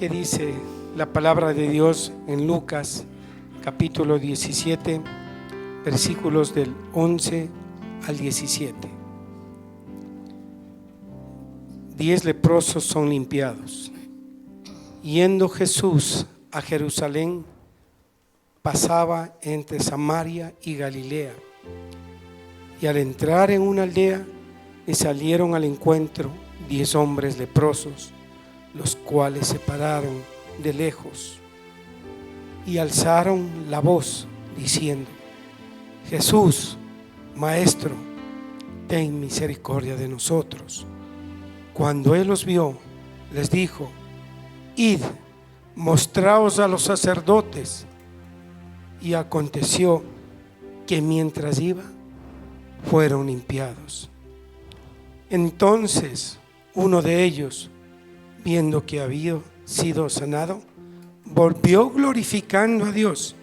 ¿Qué dice la palabra de Dios en Lucas capítulo 17, versículos del 11 al 17? 10 leprosos son limpiados. Yendo Jesús a Jerusalén, pasaba entre Samaria y Galilea. Y al entrar en una aldea, le salieron al encuentro 10 hombres leprosos, los cuales se pararon de lejos y alzaron la voz, diciendo: Jesús, Maestro, ten misericordia de nosotros. Cuando él los vio, les dijo: Id, mostraos a los sacerdotes. Y aconteció que mientras iba, fueron limpiados. Entonces uno de ellos, viendo que había sido sanado, volvió glorificando a Dios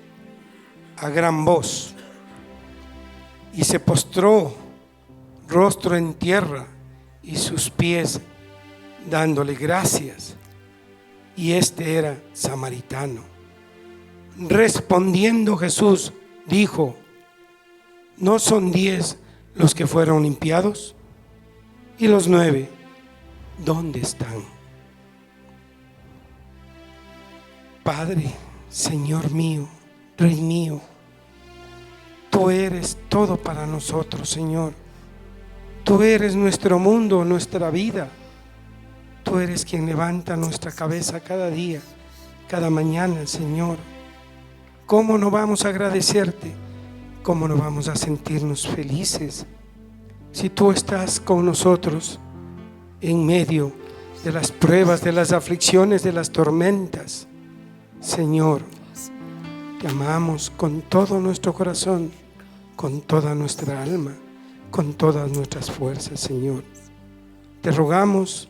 a gran voz, y se postró rostro en tierra y sus pies dándole gracias. Y este era samaritano. Respondiendo Jesús dijo: ¿no son 10 los que fueron limpiados? ¿Y los 9 dónde están? Padre, Señor mío, Rey mío, tú eres todo para nosotros, Señor. Tú eres nuestro mundo, nuestra vida. Tú eres quien levanta nuestra cabeza cada día, cada mañana, Señor. ¿Cómo no vamos a agradecerte? ¿Cómo no vamos a sentirnos felices si tú estás con nosotros en medio de las pruebas, de las aflicciones, de las tormentas? Señor, te amamos con todo nuestro corazón, con toda nuestra alma, con todas nuestras fuerzas, Señor. Te rogamos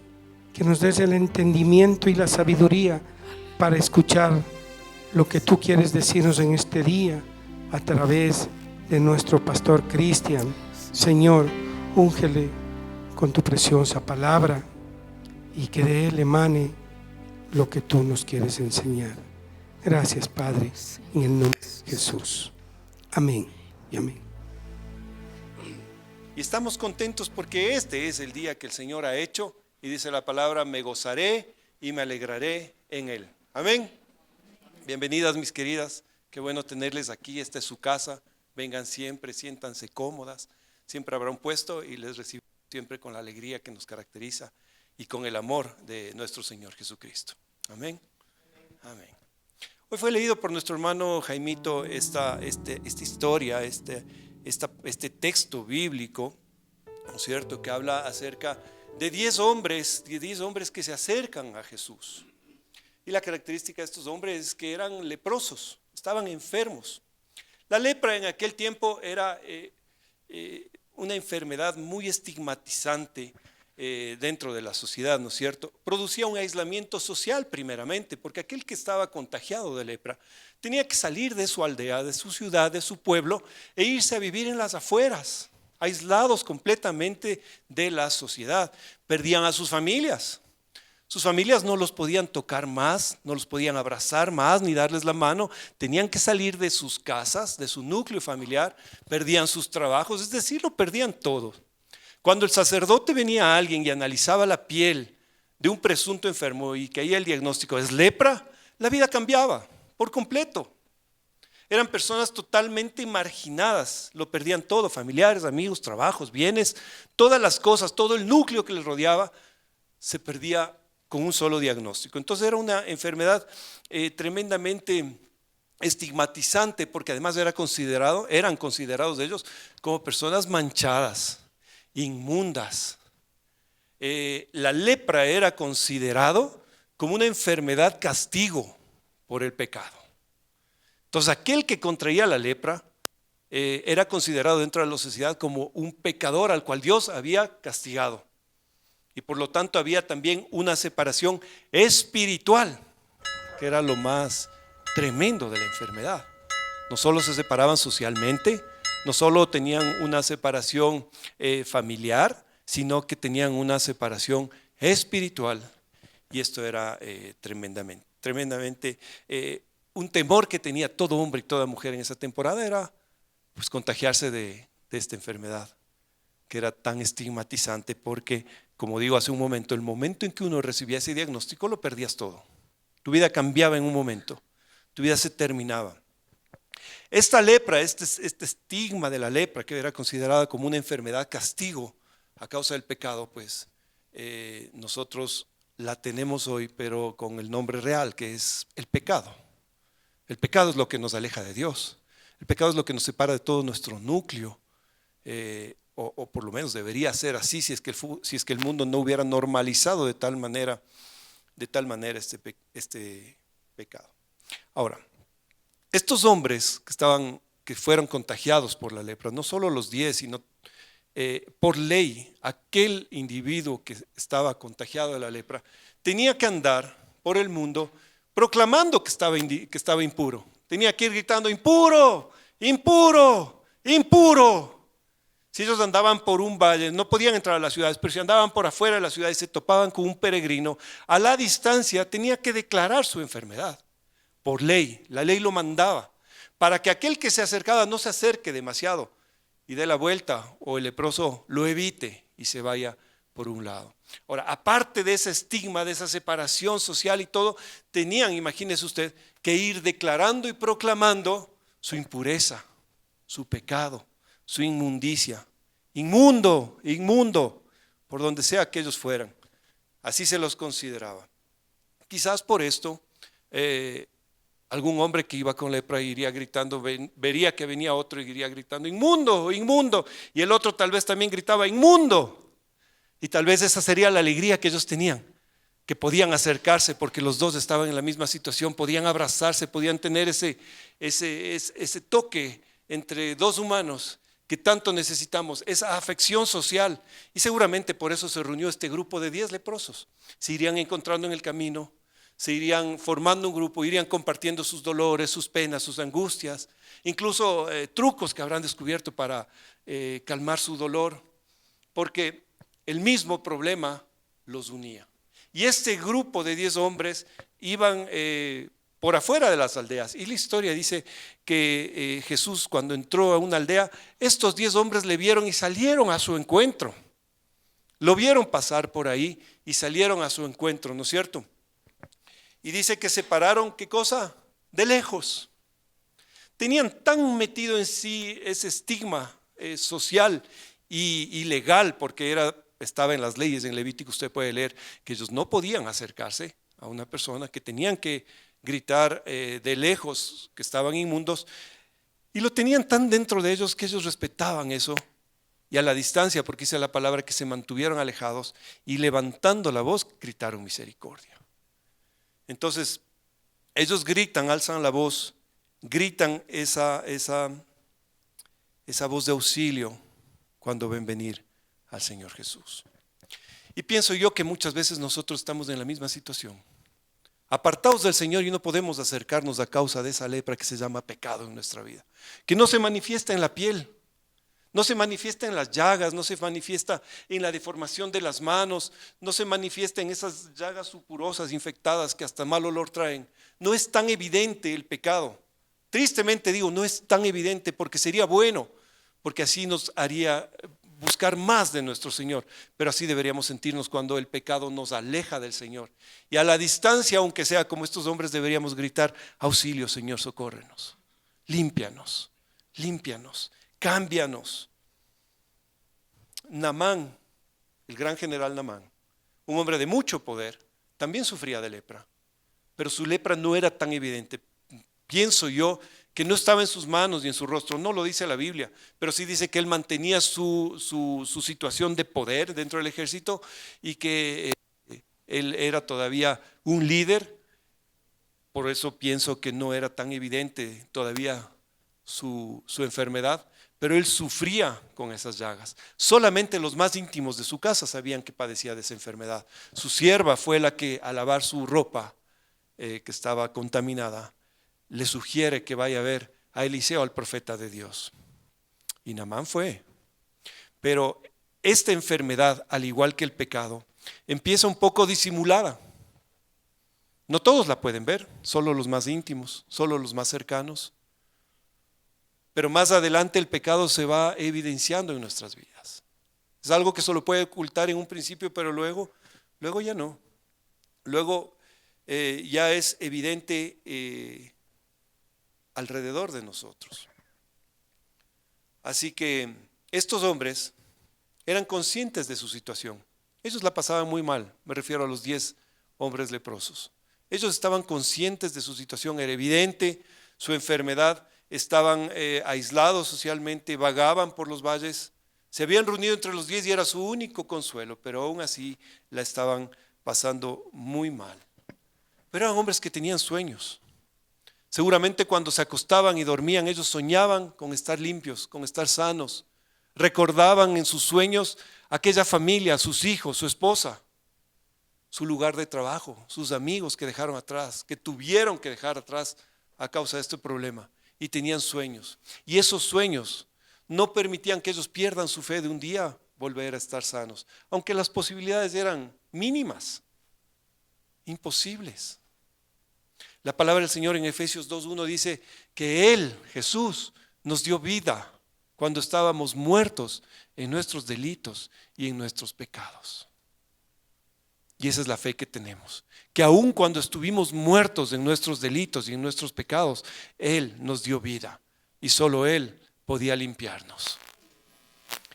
que nos des el entendimiento y la sabiduría para escuchar lo que tú quieres decirnos en este día a través de nuestro pastor Cristian. Señor, úngele con tu preciosa palabra y que de él emane lo que tú nos quieres enseñar. Gracias, Padre, en el nombre de Jesús. Amén y amén. Y estamos contentos porque este es el día que el Señor ha hecho, y dice la palabra: me gozaré y me alegraré en él. Amén. Bienvenidas, mis queridas, qué bueno tenerles aquí. Esta es su casa, vengan siempre, siéntanse cómodas, siempre habrá un puesto y les recibo siempre con la alegría que nos caracteriza y con el amor de nuestro Señor Jesucristo. Amén. Amén. Hoy fue leído por nuestro hermano Jaimito esta historia, este texto bíblico, ¿no es cierto?, que habla acerca de 10 hombres que se acercan a Jesús. Y la característica de estos hombres es que eran leprosos, estaban enfermos. La lepra en aquel tiempo era una enfermedad muy estigmatizante dentro de la sociedad, ¿no es cierto? Producía un aislamiento social primeramente, porque aquel que estaba contagiado de lepra tenía que salir de su aldea, de su ciudad, de su pueblo, e irse a vivir en las afueras, aislados completamente de la sociedad. Perdían a sus familias. Sus familias no los podían tocar más, no los podían abrazar más, ni darles la mano. Tenían que salir de sus casas, de su núcleo familiar. Perdían sus trabajos, es decir, lo perdían todo. Cuando el sacerdote venía a alguien y analizaba la piel de un presunto enfermo y caía el diagnóstico es lepra, la vida cambiaba por completo. Eran personas totalmente marginadas, lo perdían todo: familiares, amigos, trabajos, bienes, todas las cosas, todo el núcleo que les rodeaba se perdía con un solo diagnóstico. Entonces era una enfermedad tremendamente estigmatizante, porque además eran considerados ellos como personas manchadas, inmundas. La lepra era considerado como una enfermedad castigo por el pecado. Entonces aquel que contraía la lepra era considerado dentro de la sociedad como un pecador al cual Dios había castigado. Y por lo tanto había también una separación espiritual, que era lo más tremendo de la enfermedad. No solo se separaban socialmente, no solo tenían una separación familiar, sino que tenían una separación espiritual. Y esto era tremendamente un temor que tenía todo hombre y toda mujer en esa temporada, era pues contagiarse de esta enfermedad, que era tan estigmatizante, porque, como digo hace un momento, el momento en que uno recibía ese diagnóstico lo perdías todo. Tu vida cambiaba en un momento, tu vida se terminaba. Esta lepra, este estigma de la lepra, que era considerada como una enfermedad castigo a causa del pecado, pues nosotros la tenemos hoy, pero con el nombre real, que es el pecado. El pecado es lo que nos aleja de Dios. El pecado es lo que nos separa de todo nuestro núcleo, o por lo menos debería ser así si es que el mundo no hubiera normalizado de tal manera este pecado. Ahora, estos hombres que fueron contagiados por la lepra, no solo los 10, sino por ley, aquel individuo que estaba contagiado de la lepra tenía que andar por el mundo proclamando que estaba impuro. Tenía que ir gritando: impuro, impuro, impuro. Si ellos andaban por un valle, no podían entrar a las ciudades, pero si andaban por afuera de la ciudad y se topaban con un peregrino, a la distancia tenía que declarar su enfermedad. Por ley, la ley lo mandaba, para que aquel que se acercaba no se acerque demasiado y dé la vuelta, o el leproso lo evite y se vaya por un lado. Ahora, aparte de ese estigma, de esa separación social y todo, tenían, imagínese usted, que ir declarando y proclamando su impureza, su pecado, su inmundicia. Inmundo, inmundo, por donde sea que ellos fueran. Así se los consideraba. Quizás por esto, algún hombre que iba con lepra iría gritando, vería que venía otro y iría gritando: inmundo, inmundo. Y el otro tal vez también gritaba: inmundo. Y tal vez esa sería la alegría que ellos tenían, que podían acercarse porque los dos estaban en la misma situación, podían abrazarse, podían tener ese toque entre dos humanos que tanto necesitamos, esa afección social. Y seguramente por eso se reunió este grupo de 10 leprosos. Se irían encontrando en el camino, se irían formando un grupo, irían compartiendo sus dolores, sus penas, sus angustias, incluso trucos que habrán descubierto para calmar su dolor, porque el mismo problema los unía. Y este grupo de 10 hombres iban por afuera de las aldeas. Y la historia dice que Jesús, cuando entró a una aldea, estos 10 hombres le vieron y salieron a su encuentro. Lo vieron pasar por ahí y salieron a su encuentro, ¿no es cierto? Y dice que se pararon, ¿qué cosa? De lejos. Tenían tan metido en sí ese estigma social y legal, porque estaba en las leyes, en Levítico usted puede leer que ellos no podían acercarse a una persona, que tenían que gritar de lejos que estaban inmundos, y lo tenían tan dentro de ellos que ellos respetaban eso, y a la distancia, porque dice la palabra que se mantuvieron alejados y levantando la voz gritaron misericordia. Entonces ellos gritan, alzan la voz, gritan esa voz de auxilio cuando ven venir al Señor Jesús. Y pienso yo que muchas veces nosotros estamos en la misma situación, apartados del Señor, y no podemos acercarnos a causa de esa lepra que se llama pecado en nuestra vida, que no se manifiesta en la piel, no se manifiesta en las llagas, no se manifiesta en la deformación de las manos, no se manifiesta en esas llagas supurosas, infectadas, que hasta mal olor traen. No es tan evidente el pecado. Tristemente digo, no es tan evidente, porque sería bueno, porque así nos haría buscar más de nuestro Señor, pero así deberíamos sentirnos cuando el pecado nos aleja del Señor. Y a la distancia, aunque sea como estos hombres, deberíamos gritar: auxilio, Señor, socórrenos, límpianos, límpianos, cámbianos. Naamán, el gran general Naamán, un hombre de mucho poder, también sufría de lepra, pero su lepra no era tan evidente. Pienso yo que no estaba en sus manos ni en su rostro, no lo dice la Biblia, pero sí dice que él mantenía su situación de poder dentro del ejército, y que él era todavía un líder. Por eso pienso que no era tan evidente todavía su enfermedad, pero él sufría con esas llagas. Solamente los más íntimos de su casa sabían que padecía de esa enfermedad. Su sierva fue la que, al lavar su ropa que estaba contaminada, le sugiere que vaya a ver a Eliseo, al profeta de Dios. Y Naamán fue. Pero esta enfermedad, al igual que el pecado, empieza un poco disimulada. No todos la pueden ver, solo los más íntimos, solo los más cercanos. Pero más adelante el pecado se va evidenciando en nuestras vidas. Es algo que solo puede ocultar en un principio, pero luego ya no. Luego ya es evidente alrededor de nosotros. Así que estos hombres eran conscientes de su situación. Ellos la pasaban muy mal, me refiero a los 10 hombres leprosos. Ellos estaban conscientes de su situación, era evidente su enfermedad, estaban aislados socialmente, vagaban por los valles, se habían reunido entre los 10 y era su único consuelo, pero aún así la estaban pasando muy mal. Pero eran hombres que tenían sueños. Seguramente cuando se acostaban y dormían, ellos soñaban con estar limpios, con estar sanos. Recordaban en sus sueños aquella familia, sus hijos, su esposa, su lugar de trabajo, sus amigos que dejaron atrás, que tuvieron que dejar atrás a causa de este problema. Y tenían sueños. Y esos sueños no permitían que ellos pierdan su fe de un día volver a estar sanos, aunque las posibilidades eran mínimas, imposibles. La palabra del Señor en Efesios 2:1 dice que Él, Jesús, nos dio vida cuando estábamos muertos en nuestros delitos y en nuestros pecados. Y esa es la fe que tenemos, que aun cuando estuvimos muertos en nuestros delitos y en nuestros pecados, Él nos dio vida y solo Él podía limpiarnos.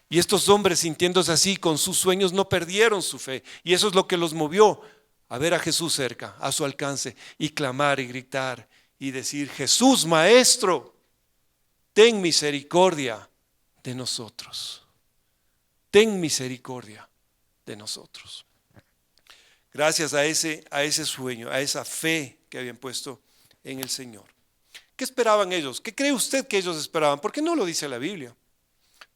Y estos hombres, sintiéndose así con sus sueños, no perdieron su fe, y eso es lo que los movió a ver a Jesús cerca, a su alcance, y clamar y gritar y decir: Jesús, Maestro, ten misericordia de nosotros. Ten misericordia de nosotros. Gracias a ese sueño, a esa fe que habían puesto en el Señor. ¿Qué esperaban ellos? ¿Qué cree usted que ellos esperaban? Porque no lo dice la Biblia.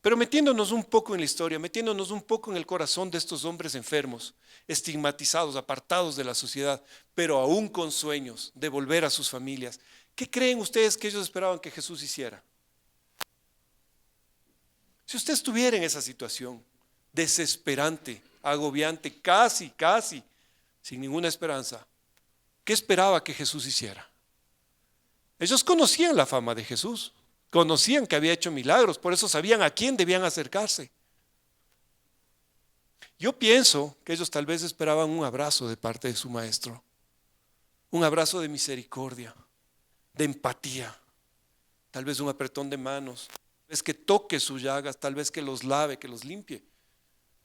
Pero metiéndonos un poco en la historia, metiéndonos un poco en el corazón de estos hombres enfermos, estigmatizados, apartados de la sociedad, pero aún con sueños de volver a sus familias, ¿qué creen ustedes que ellos esperaban que Jesús hiciera? Si usted estuviera en esa situación, desesperante, agobiante, casi, sin ninguna esperanza, ¿qué esperaba que Jesús hiciera? Ellos conocían la fama de Jesús, conocían que había hecho milagros, por eso sabían a quién debían acercarse. Yo pienso que ellos tal vez esperaban un abrazo de parte de su maestro, un abrazo de misericordia, de empatía, tal vez un apretón de manos, tal vez que toque sus llagas, tal vez que los lave, que los limpie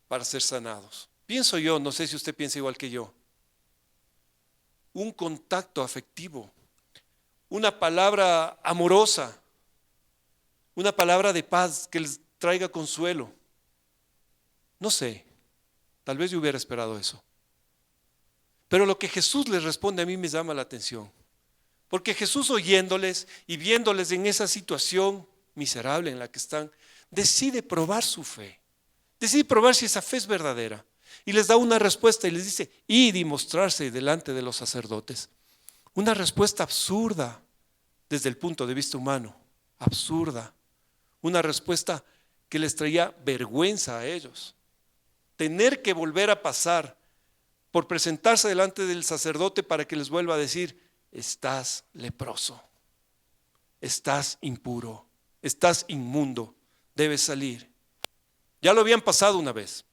para ser sanados. Pienso yo, no sé si usted piensa igual que yo, un contacto afectivo, una palabra amorosa, una palabra de paz que les traiga consuelo. No sé, tal vez yo hubiera esperado eso. Pero lo que Jesús les responde a mí me llama la atención. Porque Jesús, oyéndoles y viéndoles en esa situación miserable en la que están, decide probar su fe. Decide probar si esa fe es verdadera. Y les da una respuesta y les dice: id y mostrarse delante de los sacerdotes. Una respuesta absurda desde el punto de vista humano, absurda. Una respuesta que les traía vergüenza a ellos. Tener que volver a pasar por presentarse delante del sacerdote para que les vuelva a decir: estás leproso, estás impuro, estás inmundo, debes salir. Ya lo habían pasado una vez.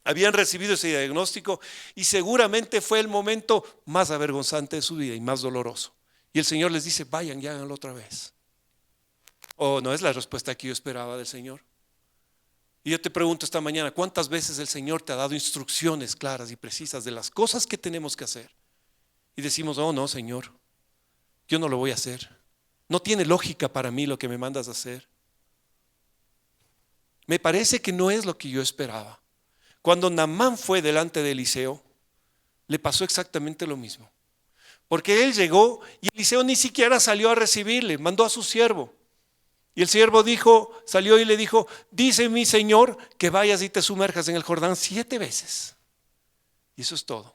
Habían recibido ese diagnóstico y seguramente fue el momento más avergonzante de su vida y más doloroso. Y el Señor les dice: vayan y háganlo otra vez. Oh, no es la respuesta que yo esperaba del Señor. Y yo te pregunto esta mañana: ¿cuántas veces el Señor te ha dado instrucciones claras y precisas de las cosas que tenemos que hacer? Y decimos: oh no, Señor, yo no lo voy a hacer. No tiene lógica para mí lo que me mandas a hacer. Me parece que no es lo que yo esperaba. Cuando Naamán fue delante de Eliseo, le pasó exactamente lo mismo. Porque él llegó y Eliseo ni siquiera salió a recibirle, mandó a su siervo. Y el siervo salió y le dijo: dice mi Señor que vayas y te sumerjas en el Jordán 7 veces. Y eso es todo.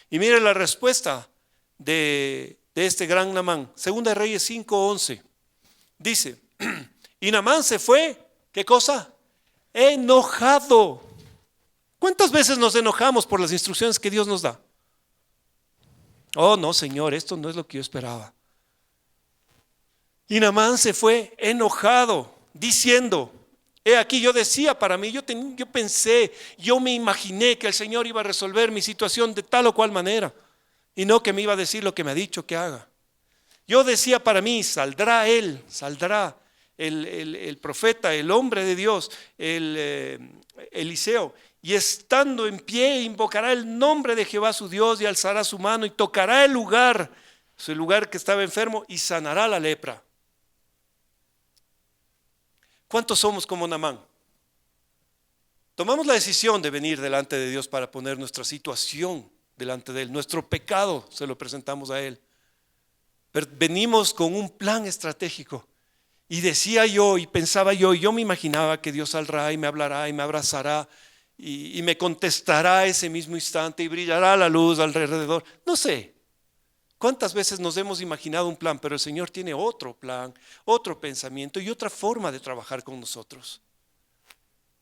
Y mire la respuesta de este gran Naamán. Segunda de Reyes 5:11. Dice: y Naamán se fue, ¿qué cosa? Enojado. ¿Cuántas veces nos enojamos por las instrucciones que Dios nos da? Oh, no, Señor, esto no es lo que yo esperaba. Y Naamán se fue enojado, diciendo, he aquí, yo decía para mí, yo pensé, yo me imaginé que el Señor iba a resolver mi situación de tal o cual manera, y no que me iba a decir lo que me ha dicho que haga. Yo decía para mí, saldrá el profeta, el hombre de Dios, Eliseo, y estando en pie invocará el nombre de Jehová su Dios y alzará su mano y tocará el lugar que estaba enfermo, y sanará la lepra. ¿Cuántos somos como Naamán? Tomamos la decisión de venir delante de Dios para poner nuestra situación delante de Él, nuestro pecado se lo presentamos a Él. Pero venimos con un plan estratégico. Y decía yo y pensaba yo me imaginaba que Dios saldrá y me hablará y me abrazará y me contestará ese mismo instante y brillará la luz alrededor. No sé cuántas veces nos hemos imaginado un plan, pero el Señor tiene otro plan, otro pensamiento y otra forma de trabajar con nosotros.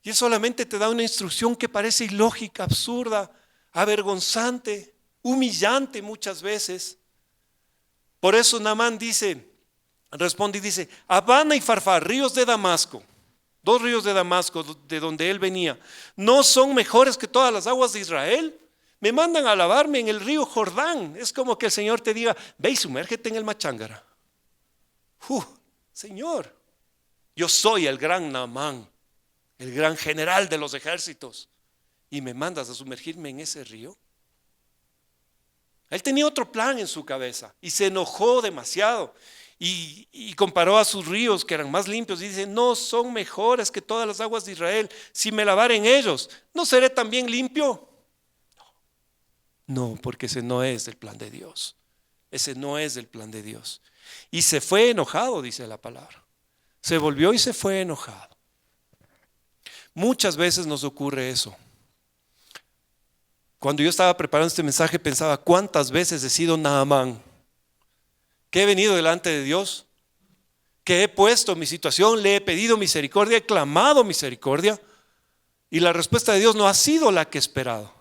Y Él solamente te da una instrucción que parece ilógica, absurda, avergonzante, humillante muchas veces. Por eso Naamán responde y dice, Abana y Farfar, ríos de Damasco, 2 ríos de Damasco, de donde él venía, ¿no son mejores que todas las aguas de Israel? Me mandan a lavarme en el río Jordán. Es como que el Señor te diga, ve y sumérgete en el Machángara. Señor, yo soy el gran Naamán, el gran general de los ejércitos, y me mandas a sumergirme en ese río. Él tenía otro plan en su cabeza y se enojó demasiado. Y comparó a sus ríos que eran más limpios y dice, no son mejores que todas las aguas de Israel. Si me lavare en ellos, ¿no seré también limpio? No, porque ese no es el plan de Dios. Ese no es el plan de Dios. Y se fue enojado, dice la palabra. Se volvió y se fue enojado. Muchas veces nos ocurre eso. Cuando yo estaba preparando este mensaje pensaba, ¿cuántas veces he sido Naamán? Que he venido delante de Dios, que he puesto mi situación, le he pedido misericordia, he clamado misericordia y la respuesta de Dios no ha sido la que he esperado.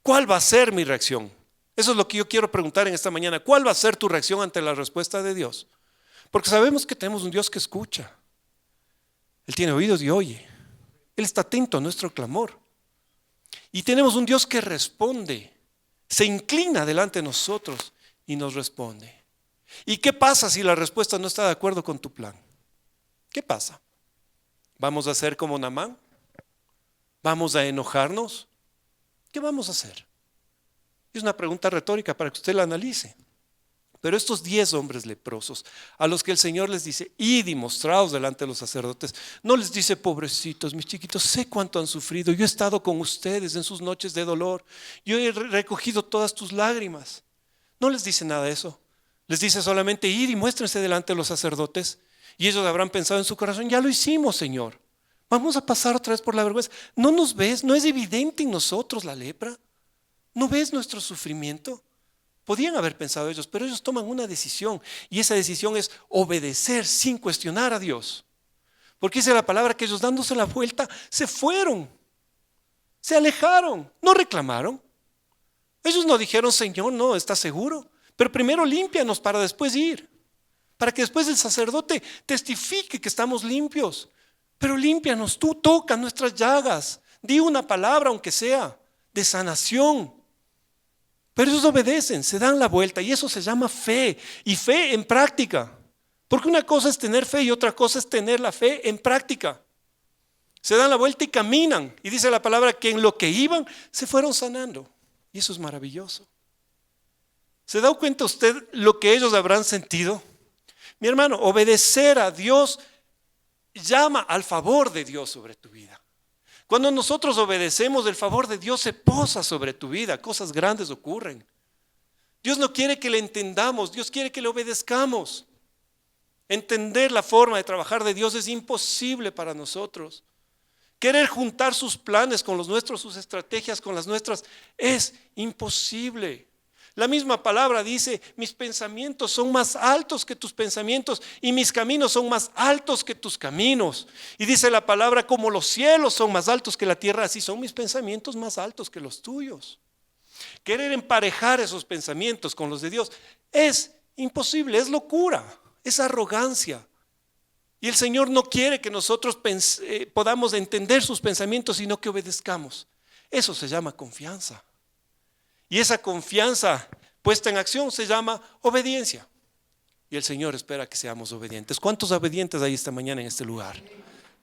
¿Cuál va a ser mi reacción? Eso es lo que yo quiero preguntar en esta mañana. ¿Cuál va a ser tu reacción ante la respuesta de Dios? Porque sabemos que tenemos un Dios que escucha. Él tiene oídos y oye. Él está atento a nuestro clamor. Y tenemos un Dios que responde, se inclina delante de nosotros y nos responde. ¿Y qué pasa si la respuesta no está de acuerdo con tu plan? ¿Qué pasa? ¿Vamos a hacer como Naamán? ¿Vamos a enojarnos? ¿Qué vamos a hacer? Es una pregunta retórica para que usted la analice. Pero estos 10 hombres leprosos, a los que el Señor les dice, id y mostraos delante de los sacerdotes, no les dice, pobrecitos, mis chiquitos, sé cuánto han sufrido, yo he estado con ustedes en sus noches de dolor, yo he recogido todas tus lágrimas. No les dice nada de eso. Les dice solamente, id y muéstrense delante de los sacerdotes. Y ellos habrán pensado en su corazón, ya lo hicimos, Señor. Vamos a pasar otra vez por la vergüenza. ¿No nos ves? ¿No es evidente en nosotros la lepra? ¿No ves nuestro sufrimiento? Podían haber pensado ellos, pero ellos toman una decisión. Y esa decisión es obedecer sin cuestionar a Dios. Porque dice la palabra que ellos dándose la vuelta se fueron. Se alejaron, no reclamaron. Ellos no dijeron, Señor, no, ¿estás seguro? Pero primero límpianos para después ir. Para que después el sacerdote testifique que estamos limpios. Pero límpianos, tú toca nuestras llagas. Di una palabra, aunque sea, de sanación. Pero ellos obedecen, se dan la vuelta y eso se llama fe. Y fe en práctica. Porque una cosa es tener fe y otra cosa es tener la fe en práctica. Se dan la vuelta y caminan. Y dice la palabra que en lo que iban se fueron sanando. Y eso es maravilloso. ¿Se da cuenta usted lo que ellos habrán sentido? Mi hermano, obedecer a Dios llama al favor de Dios sobre tu vida. Cuando nosotros obedecemos, el favor de Dios se posa sobre tu vida, cosas grandes ocurren. Dios no quiere que le entendamos, Dios quiere que le obedezcamos. Entender la forma de trabajar de Dios es imposible para nosotros. Querer juntar sus planes con los nuestros, sus estrategias con las nuestras, es imposible. La misma palabra dice, mis pensamientos son más altos que tus pensamientos y mis caminos son más altos que tus caminos. Y dice la palabra, como los cielos son más altos que la tierra, así son mis pensamientos más altos que los tuyos. Querer emparejar esos pensamientos con los de Dios es imposible, es locura, es arrogancia. Y el Señor no quiere que nosotros podamos entender sus pensamientos, sino que obedezcamos. Eso se llama confianza. Y esa confianza puesta en acción se llama obediencia. Y el Señor espera que seamos obedientes. ¿Cuántos obedientes hay esta mañana en este lugar?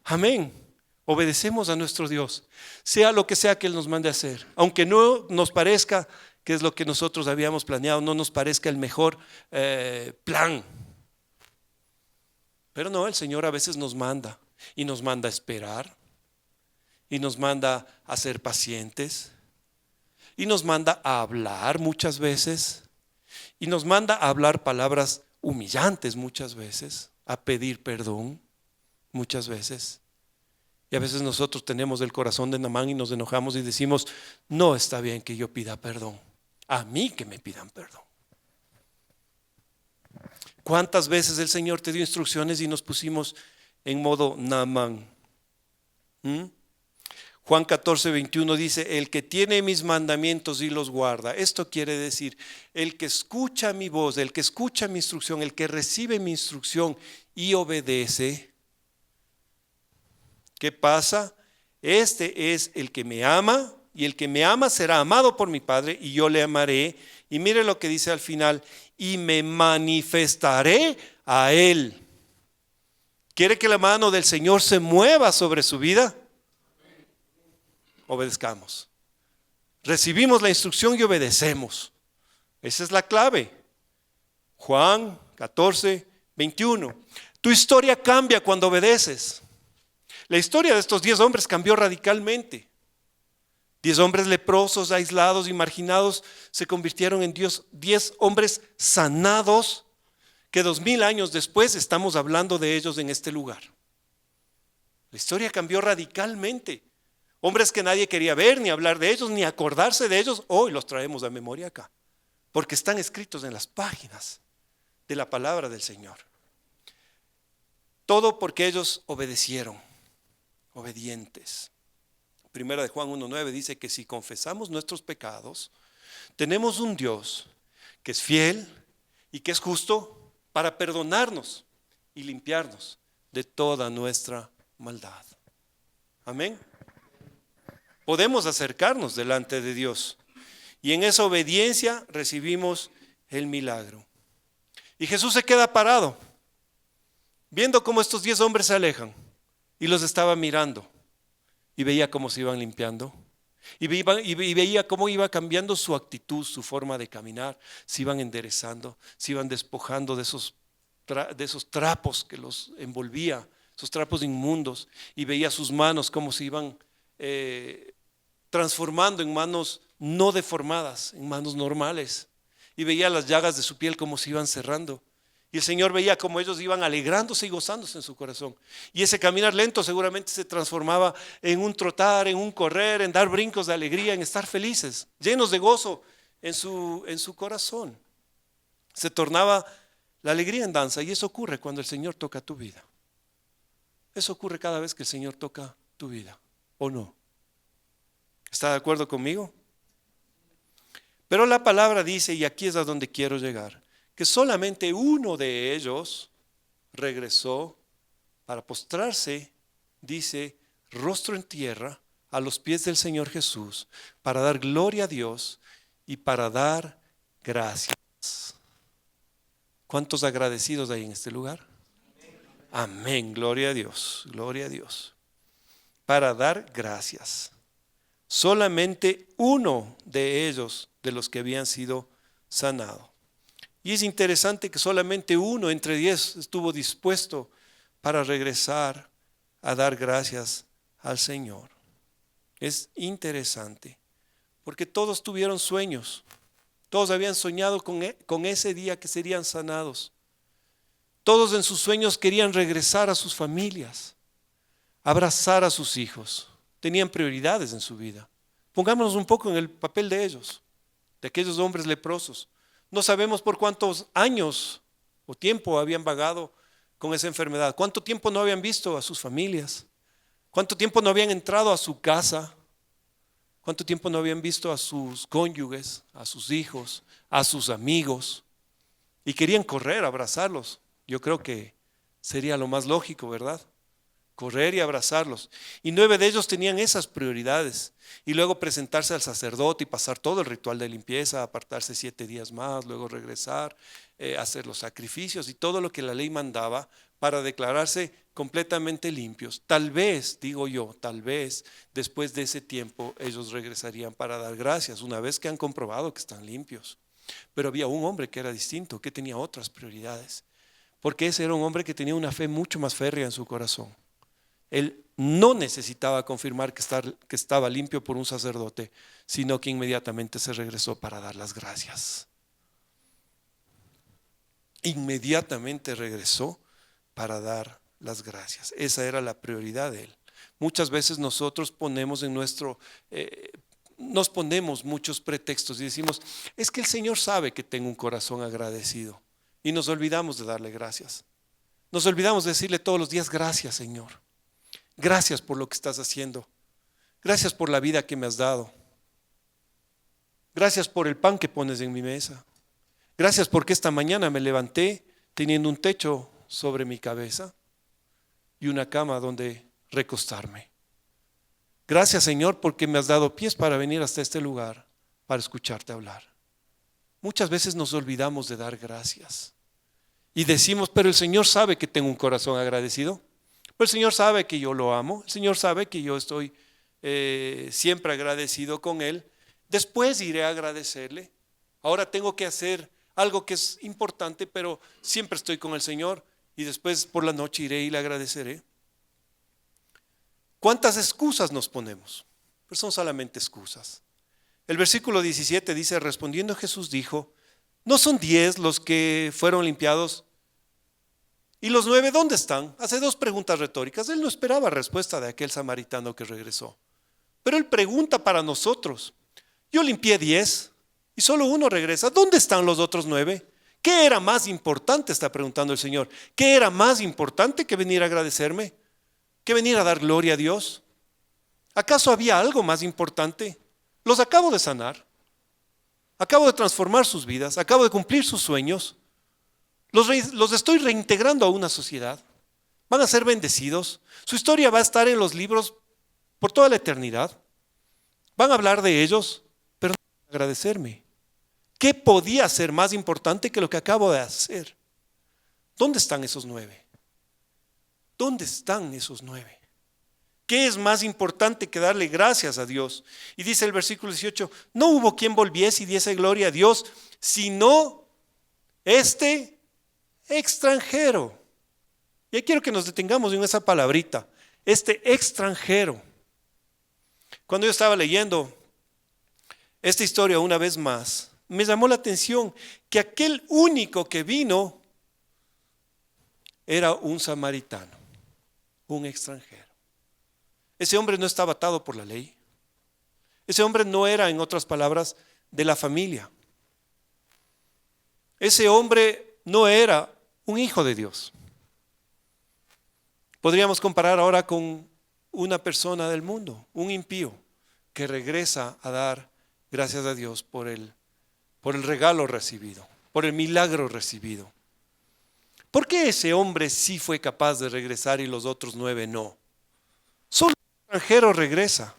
Amén. Obedecemos a nuestro Dios, sea lo que sea que Él nos mande a hacer. Aunque no nos parezca que es lo que nosotros habíamos planeado, no nos parezca el mejor plan. Pero no, el Señor a veces nos manda. Y nos manda a esperar. Y nos manda a ser pacientes. Y nos manda a hablar muchas veces. Y nos manda a hablar palabras humillantes muchas veces. A pedir perdón muchas veces. Y a veces nosotros tenemos el corazón de Naamán y nos enojamos y decimos, no está bien que yo pida perdón. A mí que me pidan perdón. ¿Cuántas veces el Señor te dio instrucciones y nos pusimos en modo Naamán? Juan 14:21 dice, el que tiene mis mandamientos y los guarda. Esto quiere decir, el que escucha mi voz, el que escucha mi instrucción, el que recibe mi instrucción y obedece. ¿Qué pasa? Este es el que me ama, y el que me ama será amado por mi Padre, y yo le amaré. Y mire lo que dice al final, y me manifestaré a él. ¿Quiere que la mano del Señor se mueva sobre su vida? Obedezcamos. Recibimos la instrucción y obedecemos. Esa es la clave. Juan 14:21. Tu historia cambia cuando obedeces. La historia de estos 10 hombres cambió radicalmente. 10 hombres leprosos, aislados y marginados se convirtieron en 10 hombres sanados que 2000 años después estamos hablando de ellos en este lugar. La historia cambió radicalmente. Hombres que nadie quería ver, ni hablar de ellos, ni acordarse de ellos, hoy los traemos a memoria acá, porque están escritos en las páginas de la palabra del Señor. Todo porque ellos obedecieron, obedientes. Primera de Juan 1:9 dice que si confesamos nuestros pecados, tenemos un Dios que es fiel y que es justo para perdonarnos y limpiarnos de toda nuestra maldad. Amén. Podemos acercarnos delante de Dios y en esa obediencia recibimos el milagro. Y Jesús se queda parado, viendo cómo estos 10 hombres se alejan, y los estaba mirando y veía cómo se iban limpiando y veía cómo iba cambiando su actitud, su forma de caminar, se iban enderezando, se iban despojando de esos trapos que los envolvía, esos trapos inmundos, y veía sus manos cómo se iban transformando en manos no deformadas, en manos normales, y veía las llagas de su piel cómo se iban cerrando. Y el Señor veía cómo ellos iban alegrándose y gozándose en su corazón. Y ese caminar lento seguramente se transformaba en un trotar, en un correr, en dar brincos de alegría, en estar felices, llenos de gozo en su corazón. Se tornaba la alegría en danza, y eso ocurre cuando el Señor toca tu vida. Eso ocurre cada vez que el Señor toca tu vida, ¿o no? ¿Está de acuerdo conmigo? Pero la palabra dice, y aquí es a donde quiero llegar, que solamente uno de ellos regresó para postrarse, dice, rostro en tierra, a los pies del Señor Jesús, para dar gloria a Dios y para dar gracias. ¿Cuántos agradecidos hay en este lugar? Amén, gloria a Dios, gloria a Dios. Para dar gracias. Solamente uno de ellos, de los que habían sido sanados. Y es interesante que solamente uno entre 10 estuvo dispuesto para regresar a dar gracias al Señor. Es interesante, porque todos tuvieron sueños. Todos habían soñado con ese día que serían sanados. Todos en sus sueños querían regresar a sus familias, abrazar a sus hijos. Tenían prioridades en su vida. Pongámonos un poco en el papel de ellos, de aquellos hombres leprosos. No sabemos por cuántos años o tiempo habían vagado con esa enfermedad. Cuánto tiempo no habían visto a sus familias. Cuánto tiempo no habían entrado a su casa. ¿Cuánto tiempo no habían visto a sus cónyuges, a sus hijos, a sus amigos? Y querían correr a abrazarlos. Yo creo que sería lo más lógico, ¿verdad? Correr y abrazarlos. Y 9 de ellos tenían esas prioridades. Y luego presentarse al sacerdote y pasar todo el ritual de limpieza, apartarse 7 días más, luego regresar, hacer los sacrificios y todo lo que la ley mandaba para declararse completamente limpios. Tal vez, digo yo, tal vez después de ese tiempo ellos regresarían para dar gracias, una vez que han comprobado que están limpios. Pero había un hombre que era distinto, que tenía otras prioridades, porque ese era un hombre que tenía una fe mucho más férrea en su corazón. Él no necesitaba confirmar que estaba limpio por un sacerdote, sino que inmediatamente se regresó para dar las gracias. Inmediatamente regresó para dar las gracias. Esa era la prioridad de él. Muchas veces nosotros nos ponemos muchos pretextos y decimos, es que el Señor sabe que tengo un corazón agradecido, y nos olvidamos de darle gracias. Nos olvidamos de decirle todos los días, gracias Señor, gracias por lo que estás haciendo, gracias por la vida que me has dado, gracias por el pan que pones en mi mesa, gracias porque esta mañana me levanté teniendo un techo sobre mi cabeza y una cama donde recostarme. Gracias Señor porque me has dado pies para venir hasta este lugar para escucharte hablar. Muchas veces nos olvidamos de dar gracias y decimos, pero el Señor sabe que tengo un corazón agradecido, pero el Señor sabe que yo lo amo, el Señor sabe que yo estoy siempre agradecido con Él. Después iré a agradecerle. Ahora tengo que hacer algo que es importante, pero siempre estoy con el Señor y después por la noche iré y le agradeceré. ¿Cuántas excusas nos ponemos? Pues son solamente excusas. El versículo 17 dice, respondiendo Jesús dijo, ¿no son 10 los que fueron limpiados? ¿Y los 9 dónde están? Hace 2 preguntas retóricas. Él no esperaba respuesta de aquel samaritano que regresó, pero él pregunta para nosotros. Yo limpié 10 y solo 1 regresa. ¿Dónde están los otros 9? ¿Qué era más importante? Está preguntando el Señor. ¿Qué era más importante que venir a agradecerme? ¿Que venir a dar gloria a Dios? ¿Acaso había algo más importante? Los acabo de sanar, acabo de transformar sus vidas, acabo de cumplir sus sueños, los estoy reintegrando a una sociedad, van a ser bendecidos, su historia va a estar en los libros por toda la eternidad, van a hablar de ellos, pero no van a agradecerme. ¿Qué podía ser más importante que lo que acabo de hacer? ¿Dónde están esos 9? ¿Dónde están esos 9? ¿Qué es más importante que darle gracias a Dios? Y dice el versículo 18, no hubo quien volviese y diese gloria a Dios, sino este extranjero. Y ahí quiero que nos detengamos en esa palabrita, este extranjero. Cuando yo estaba leyendo esta historia una vez más, me llamó la atención que aquel único que vino era un samaritano, un extranjero. Ese hombre no estaba atado por la ley. Ese hombre no era, en otras palabras, de la familia. Ese hombre no era un hijo de Dios. Podríamos comparar ahora con una persona del mundo, un impío, que regresa a dar gracias a Dios por el regalo recibido, por el milagro recibido. ¿Por qué ese hombre sí fue capaz de regresar y los otros 9 no? Solo el extranjero regresa.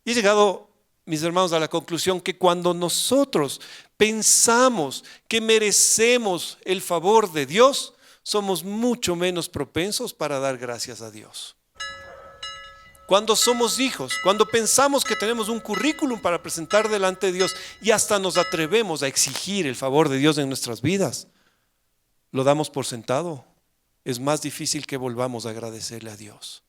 Y he llegado, mis hermanos, a la conclusión que cuando nosotros pensamos que merecemos el favor de Dios, somos mucho menos propensos para dar gracias a Dios. Cuando somos hijos, cuando pensamos que tenemos un currículum para presentar delante de Dios y hasta nos atrevemos a exigir el favor de Dios en nuestras vidas, lo damos por sentado. Es más difícil que volvamos a agradecerle a Dios.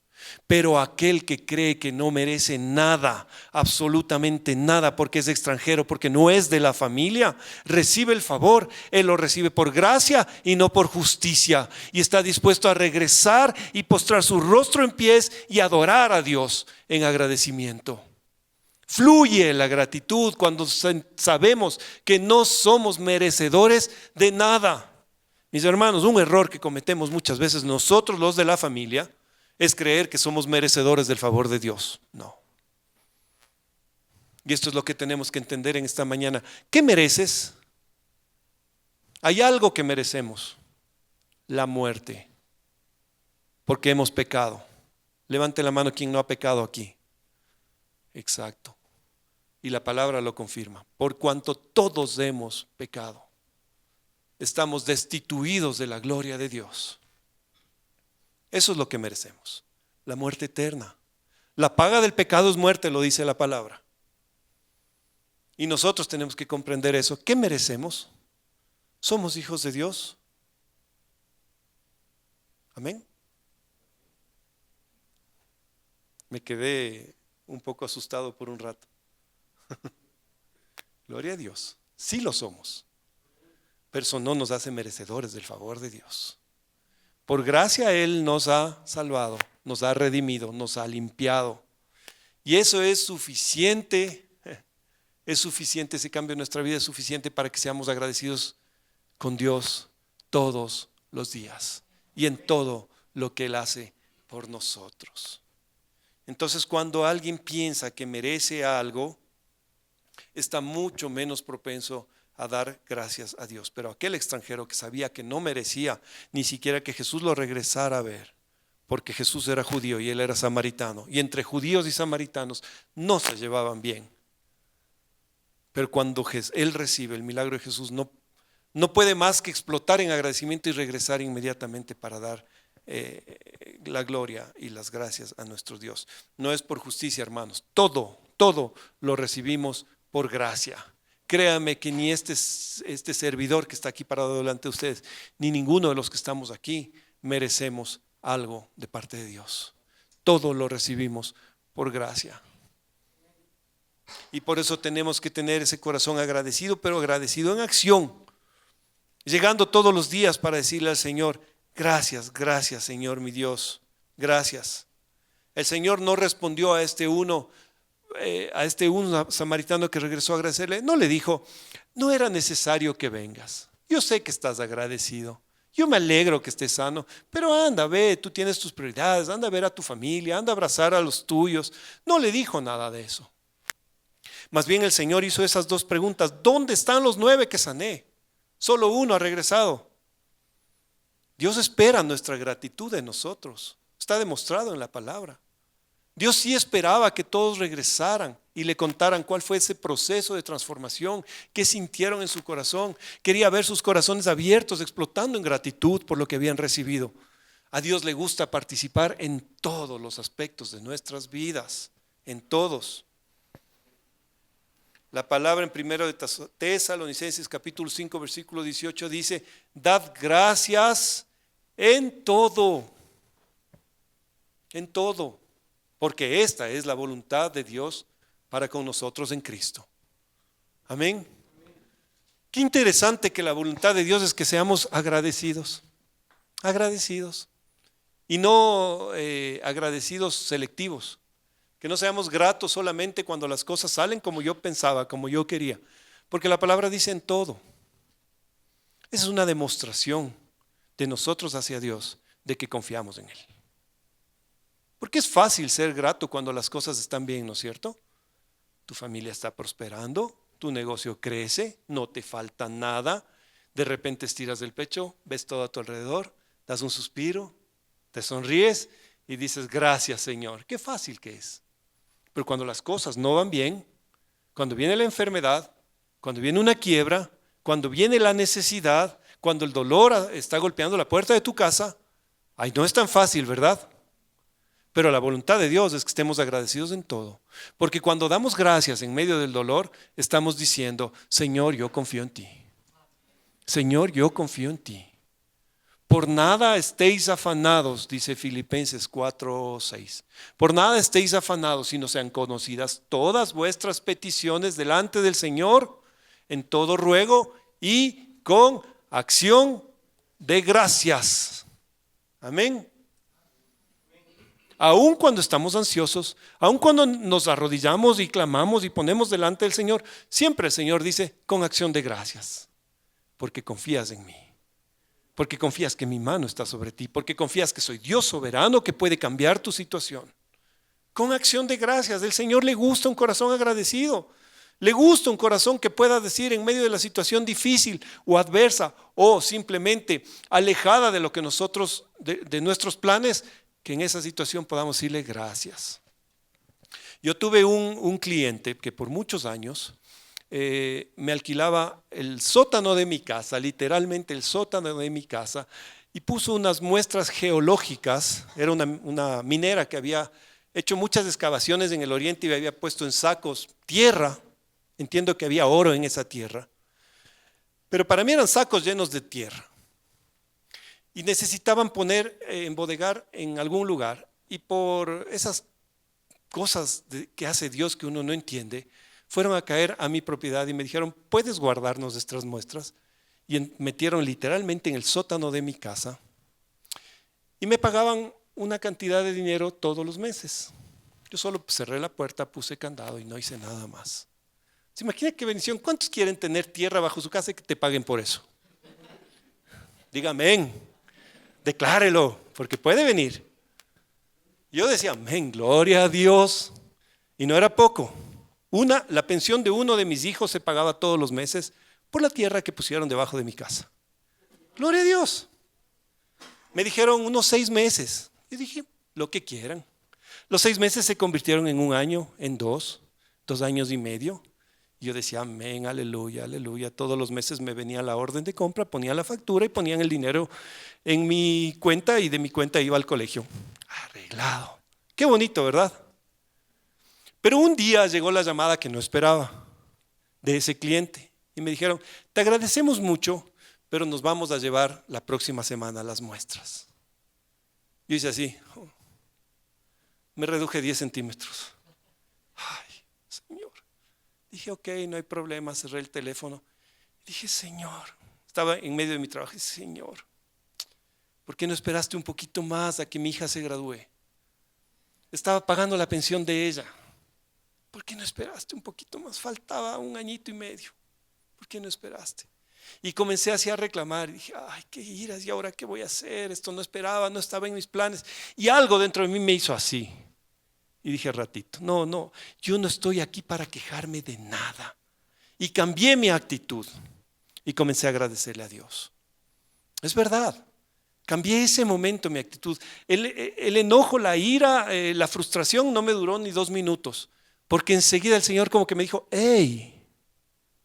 Pero aquel que cree que no merece nada, absolutamente nada, porque es extranjero, porque no es de la familia, recibe el favor. Él lo recibe por gracia y no por justicia, y está dispuesto a regresar y postrar su rostro en pies y adorar a Dios en agradecimiento. Fluye la gratitud cuando sabemos que no somos merecedores de nada. Mis hermanos, un error que cometemos muchas veces nosotros, los de la familia, es creer que somos merecedores del favor de Dios. No. Y esto es lo que tenemos que entender en esta mañana. ¿Qué mereces? Hay algo que merecemos: la muerte, porque hemos pecado. Levante la mano quien no ha pecado aquí. Exacto. Y la palabra lo confirma. Por cuanto todos hemos pecado, estamos destituidos de la gloria de Dios. Eso es lo que merecemos: la muerte eterna. La paga del pecado es muerte, lo dice la palabra. Y nosotros tenemos que comprender eso. ¿Qué merecemos? Somos hijos de Dios. Amén. Me quedé un poco asustado por un rato. Gloria a Dios. Sí lo somos, pero eso no nos hace merecedores del favor de Dios. Por gracia Él nos ha salvado, nos ha redimido, nos ha limpiado. Y eso es suficiente. Es suficiente, ese cambio en nuestra vida es suficiente para que seamos agradecidos con Dios todos los días y en todo lo que Él hace por nosotros. Entonces, cuando alguien piensa que merece algo, está mucho menos propenso a dar gracias a Dios. Pero aquel extranjero que sabía que no merecía ni siquiera que Jesús lo regresara a ver, porque Jesús era judío y él era samaritano, y entre judíos y samaritanos no se llevaban bien. Pero cuando él recibe el milagro de Jesús, no puede más que explotar en agradecimiento y regresar inmediatamente para dar la gloria y las gracias a nuestro Dios. No es por justicia, hermanos. Todo lo recibimos por gracia. Créanme que ni este servidor que está aquí parado delante de ustedes, ni ninguno de los que estamos aquí merecemos algo de parte de Dios. Todo lo recibimos por gracia. Y por eso tenemos que tener ese corazón agradecido, pero agradecido en acción, llegando todos los días para decirle al Señor: gracias, gracias Señor mi Dios, gracias. El Señor no respondió a este uno samaritano que regresó a agradecerle. No le dijo: no era necesario que vengas, yo sé que estás agradecido, yo me alegro que estés sano, pero anda, ve, tú tienes tus prioridades, anda a ver a tu familia, anda a abrazar a los tuyos. No le dijo nada de eso. Más bien el Señor hizo esas dos preguntas: ¿dónde están los 9 que sané? Solo uno ha regresado. Dios espera nuestra gratitud de nosotros. Está demostrado en la palabra. Dios sí esperaba que todos regresaran y le contaran cuál fue ese proceso de transformación, qué sintieron en su corazón. Quería ver sus corazones abiertos, explotando en gratitud por lo que habían recibido. A Dios le gusta participar en todos los aspectos de nuestras vidas, en todos. La palabra en 1 de Tesalonicenses capítulo 5 versículo 18 dice: dad gracias en todo, porque esta es la voluntad de Dios para con nosotros en Cristo. Amén. Qué interesante que la voluntad de Dios es que seamos agradecidos, y no agradecidos selectivos. Que no seamos gratos solamente cuando las cosas salen como yo pensaba, como yo quería. Porque la palabra dice en todo. Esa es una demostración de nosotros hacia Dios, de que confiamos en Él. Porque es fácil ser grato cuando las cosas están bien, ¿no es cierto? Tu familia está prosperando, tu negocio crece, no te falta nada. De repente estiras el pecho, ves todo a tu alrededor, das un suspiro, te sonríes y dices: gracias Señor. Qué fácil que es. Pero cuando las cosas no van bien, cuando viene la enfermedad, cuando viene una quiebra, cuando viene la necesidad, cuando el dolor está golpeando la puerta de tu casa, ay, no es tan fácil, ¿verdad? Pero la voluntad de Dios es que estemos agradecidos en todo. Porque cuando damos gracias en medio del dolor, estamos diciendo: Señor, yo confío en ti. Señor, yo confío en ti. Por nada estéis afanados, dice Filipenses 4:6. Por nada estéis afanados, sino sean conocidas todas vuestras peticiones delante del Señor, en todo ruego y con acción de gracias. Amén. Aun cuando estamos ansiosos, aun cuando nos arrodillamos y clamamos y ponemos delante del Señor, siempre el Señor dice: con acción de gracias, porque confías en mí. Porque confías que mi mano está sobre ti, porque confías que soy Dios soberano que puede cambiar tu situación. con acción de gracias. El Señor le gusta un corazón agradecido. Le gusta un corazón que pueda decir en medio de la situación difícil o adversa o simplemente alejada de lo que nosotros, de nuestros planes, que en esa situación podamos decirle gracias. Yo tuve un cliente que por muchos años me alquilaba el sótano de mi casa, literalmente el sótano de mi casa, y puso unas muestras geológicas. Era una minera que había hecho muchas excavaciones en el oriente y había puesto en sacos tierra. Entiendo que había oro en esa tierra, pero para mí eran sacos llenos de tierra y necesitaban embodegar en algún lugar, y por esas cosas que hace Dios que uno no entiende, fueron a caer a mi propiedad y me dijeron: ¿puedes guardarnos nuestras muestras? Y metieron literalmente en el sótano de mi casa y me pagaban una cantidad de dinero todos los meses. Yo solo cerré la puerta, puse candado y no hice nada más. ¿Se imagina qué bendición? ¿Cuántos quieren tener tierra bajo su casa y que te paguen por eso? Diga amén, declárelo, porque puede venir. Yo decía amén, gloria a Dios. Y no era poco. La pensión de uno de mis hijos se pagaba todos los meses por la tierra que pusieron debajo de mi casa. Gloria a Dios. Me dijeron unos 6 meses. Y dije, lo que quieran. Los 6 meses se convirtieron en 1 año, en 2 años y medio. Yo decía amén, aleluya, aleluya. Todos los meses me venía la orden de compra, ponía la factura y ponían el dinero en mi cuenta, y de mi cuenta iba al colegio. Arreglado. Qué bonito, ¿verdad? Pero un día llegó la llamada que no esperaba de ese cliente y me dijeron: te agradecemos mucho, pero nos vamos a llevar la próxima semana las muestras. Yo hice así, me reduje 10 centímetros. Ay, Señor. Dije, ok, no hay problema, cerré el teléfono. Dije, Señor, estaba en medio de mi trabajo, dije, Señor, ¿por qué no esperaste un poquito más a que mi hija se gradúe? Estaba pagando la pensión de ella. ¿Por qué no esperaste un poquito más? Faltaba 1 añito y medio. ¿Por qué no esperaste? Y comencé así a reclamar. Y dije, ay, qué iras, ¿y ahora qué voy a hacer? Esto no esperaba, no estaba en mis planes. Y algo dentro de mí me hizo así. Y dije ratito, no, yo no estoy aquí para quejarme de nada. Y cambié mi actitud y comencé a agradecerle a Dios. Es verdad, cambié ese momento mi actitud. El enojo, la ira, la frustración no me duró ni 2 minutos, porque enseguida el Señor como que me dijo, hey,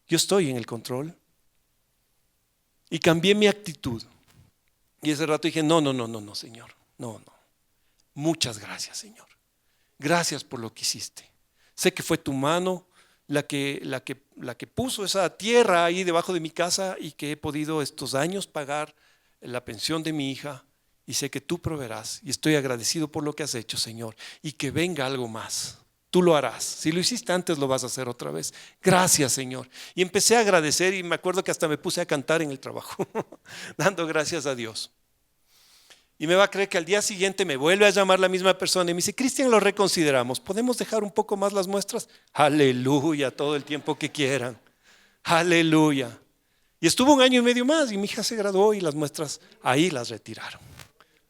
yo estoy en el control. Y cambié mi actitud. Y ese rato dije, no, Señor, no. Muchas gracias, Señor. Gracias por lo que hiciste. Sé que fue tu mano la que puso esa tierra ahí debajo de mi casa, y que he podido estos años pagar la pensión de mi hija, y sé que tú proveerás, y estoy agradecido por lo que has hecho, Señor, y que venga algo más. Tú lo harás. Si lo hiciste antes, lo vas a hacer otra vez. Gracias, Señor. Y empecé a agradecer, y me acuerdo que hasta me puse a cantar en el trabajo dando gracias a Dios. Y me va a creer que al día siguiente me vuelve a llamar la misma persona y me dice, Cristian, lo reconsideramos, ¿podemos dejar un poco más las muestras? Aleluya, todo el tiempo que quieran. Aleluya. Y estuvo 1 año y medio más y mi hija se graduó y las muestras ahí las retiraron.